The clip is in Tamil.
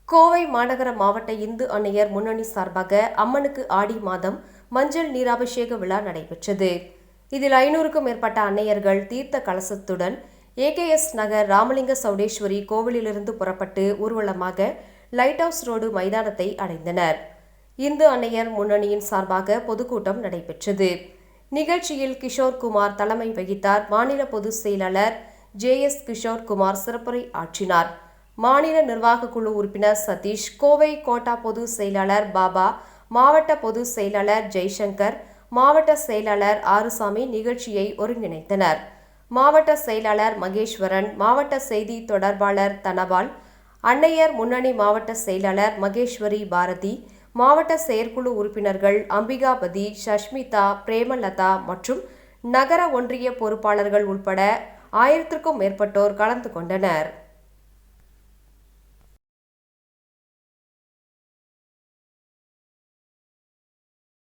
கோவை மாநகர மாவட்ட இந்து அன்னையர் முன்னணி சார்பாக அம்மனுக்கு ஆடி மாதம் மஞ்சள் நீராபிஷேக விழா நடைபெற்றது. இதில் 500க்கும் மேற்பட்ட அன்னையர்கள் தீர்த்த கலசத்துடன் ஏகேஎஸ் நகர் ராமலிங்க சௌடேஸ்வரி கோவிலிலிருந்து புறப்பட்டு ஊர்வலமாக லைட் ஹவுஸ் ரோடு மைதானத்தை அடைந்தனர். இந்து அன்னையர் முன்னணியின் சார்பாக பொதுக்கூட்டம் நடைபெற்றது. நிகழ்ச்சியில் கிஷோர் குமார் தலைமை வகித்தார். மாநில பொதுச் செயலாளர் JS கிஷோர் குமார் சிறப்புரை ஆற்றினார். மாநில நிர்வாக குழு உறுப்பினர் சதீஷ், கோவை கோட்டா பொதுச் செயலாளர் பாபா, மாவட்ட பொதுச் செயலாளர் ஜெய்சங்கர், மாவட்ட செயலாளர் ஆறுசாமி நிகழ்ச்சியை ஒருங்கிணைத்தனர். மாவட்ட செயலாளர் மகேஸ்வரன், மாவட்ட செய்தி தொடர்பாளர் தனபால், அன்னையர் முன்னணி மாவட்ட செயலாளர் மகேஸ்வரி பாரதி, மாவட்ட செயற்குழு உறுப்பினர்கள் அம்பிகாபதி, சஷ்மிதா, பிரேமலதா மற்றும் நகர ஒன்றிய பொறுப்பாளர்கள் உட்பட 1000க்கும் மேற்பட்டோர் கலந்து கொண்டனர்.